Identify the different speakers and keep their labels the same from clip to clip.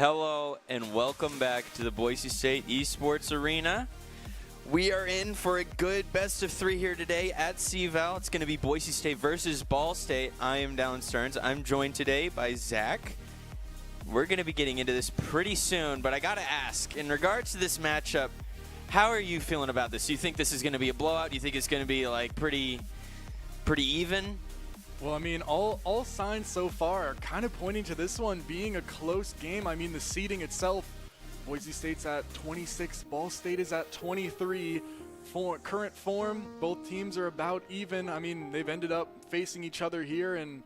Speaker 1: Hello and welcome back to the Boise State Esports Arena. We are in for a good best of three here today at VAL. It's going to be Boise State versus Ball State. I am Dallin Stearns. I'm joined today by Zach. We're going to be getting into this pretty soon, but I got to ask, in regards to this matchup, how are you feeling about this? Do you think this is going to be a blowout? Do you think it's going to be like pretty even?
Speaker 2: Well, I mean, all signs so far are kind of pointing to this one being a close game. I mean, the seeding itself, Boise State's at 26, Ball State is at 23. Current form, both teams are about even. I mean, they've ended up facing each other here in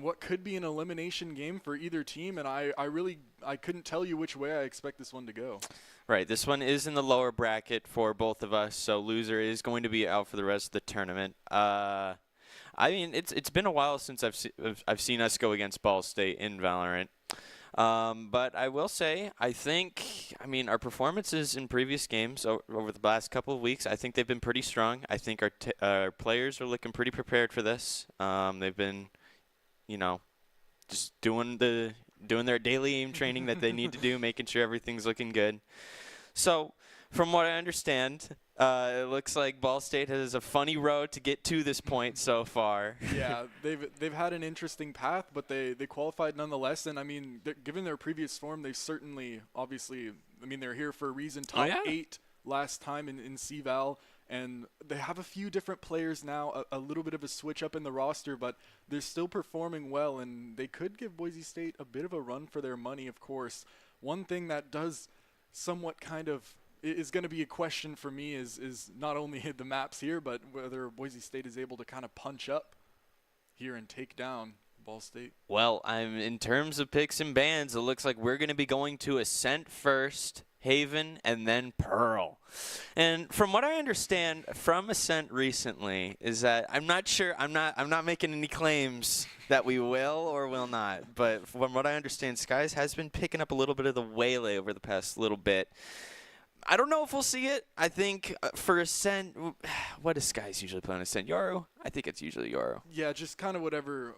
Speaker 2: what could be an elimination game for either team, and I couldn't tell you which way I expect this one to go.
Speaker 1: Right, this one is in the lower bracket for both of us, so loser is going to be out for the rest of the tournament. I mean, it's been a while since I've seen us go against Ball State in Valorant. But I will say, I mean, our performances in previous games over the last couple of weeks, I think they've been pretty strong. I think our players are looking pretty prepared for this. They've been, just doing their daily aim training that they need to do, making sure everything's looking good. So, from what I understand, it looks like Ball State has a funny road to get to this point so far.
Speaker 2: Yeah, they've had an interesting path, but they qualified nonetheless. And I mean, given their previous form, they certainly, obviously, I mean, they're here for a reason. Top 8 last time in VAL, and they have a few different players now, a little bit of a switch up in the roster, but they're still performing well, and they could give Boise State a bit of a run for their money, of course. One thing that does somewhat kind of is going to be a question for me is not only the maps here, but whether Boise State is able to kind of punch up here and take down Ball State.
Speaker 1: Well, in terms of picks and bans, it looks like we're going to be going to Ascent first, Haven, and then Pearl. And from what I understand from Ascent recently is that I'm not sure, I'm not making any claims that we will or will not, but from what I understand, Skies has been picking up a little bit of the waylay over the past little bit. I don't know if we'll see it. I think for Ascent, what does Skies usually play on Ascent? Yoru? I think it's usually Yoru.
Speaker 2: Yeah, just kind of whatever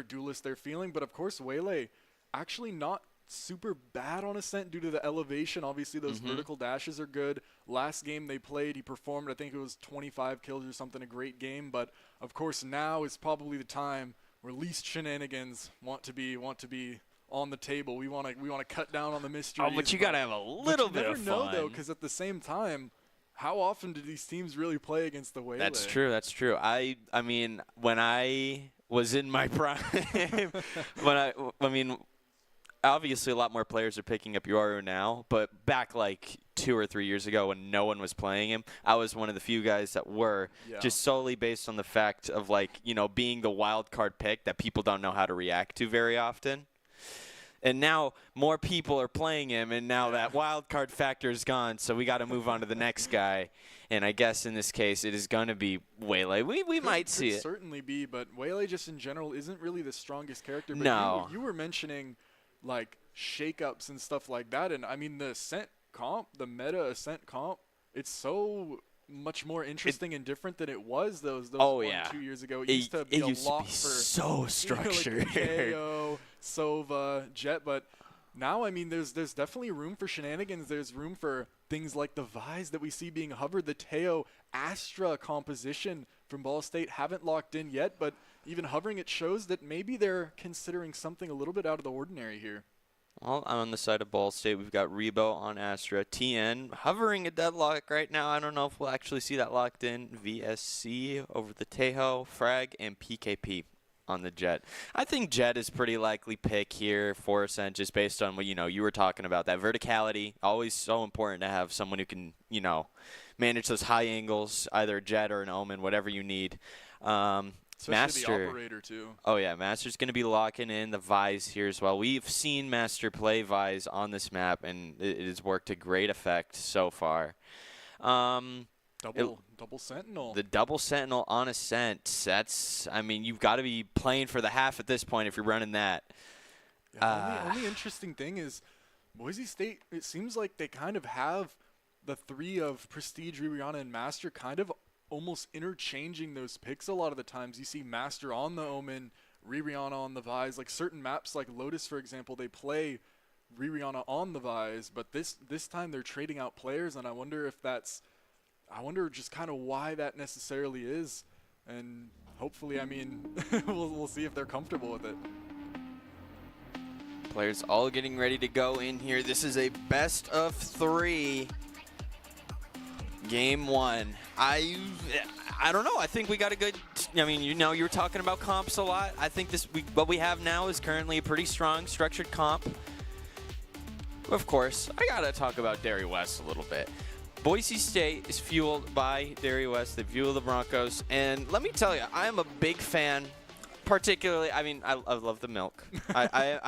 Speaker 2: duelist they're feeling. But, of course, Waylay actually not super bad on Ascent due to the elevation. Obviously, those vertical dashes are good. Last game they played, he performed, I think it was 25 kills or something, a great game. But, of course, now is probably the time where least shenanigans want to be on the table. We want to cut down on the mysteries.
Speaker 1: Oh, but you got to have a little bit of fun.
Speaker 2: You never know, though, because at the same time, how often do these teams really play against the Waylay?
Speaker 1: That's true. That's true. I mean, when I was in my prime, obviously a lot more players are picking up Yoru now, but back like 2 or 3 years ago when no one was playing him, I was one of the few guys that were, just solely based on the fact of being the wild card pick that people don't know how to react to very often. And now more people are playing him, and now that wild card factor is gone, so we got to move on to the next guy. And I guess in this case, it is going to be Waylay. We might see it.
Speaker 2: Certainly be, but Waylay just in general isn't really the strongest character. But
Speaker 1: no.
Speaker 2: You were mentioning like shakeups and stuff like that, and I mean the Ascent comp, the meta Ascent comp, it's so much more interesting and different than it was those 2 years ago. It used to be a lot for
Speaker 1: so structured.
Speaker 2: KO, Sova, Jet, but now I mean there's definitely room for shenanigans. There's room for things like the Vise that we see being hovered. The Teo Astra composition from Ball State haven't locked in yet, but even hovering it shows that maybe they're considering something a little bit out of the ordinary here.
Speaker 1: Well, I'm on the side of Ball State. We've got Rebo on Astra. TN hovering a deadlock right now. I don't know if we'll actually see that locked in. VSC over the Tejo, Frag, and PKP on the Jet. I think Jet is pretty likely pick here for Ascent just based on what you were talking about. That verticality, always so important to have someone who can, manage those high angles, either Jet or an Omen, whatever you need.
Speaker 2: Especially
Speaker 1: Master,
Speaker 2: the operator, too.
Speaker 1: Oh, yeah. Master's going to be locking in the Vise here as well. We've seen Master play Vise on this map, and it has worked to great effect so far.
Speaker 2: Double Sentinel.
Speaker 1: The double Sentinel on Ascent. That's, I mean, you've got to be playing for the half at this point if you're running that.
Speaker 2: Yeah, the only interesting thing is Boise State, it seems like they kind of have the three of Prestige, Rihanna, and Master kind of almost interchanging those picks a lot of the times. You see Master on the Omen, Rihanna on the Vise. Like certain maps like Lotus, for example, they play Rihanna on the Vise, but this time they're trading out players, and I wonder just kind of why that necessarily is, and hopefully, I mean, we'll see if they're comfortable with it.
Speaker 1: Players all getting ready to go in here. This is a best of 3. Game 1. I don't know. I think we got a good. I mean, you were talking about comps a lot. I think what we have now is currently a pretty strong structured comp. Of course, I gotta talk about Derry West a little bit. Boise State is fueled by Derry West. They fuel the Broncos, and let me tell you, I am a big fan. Particularly, I mean, I love the milk. I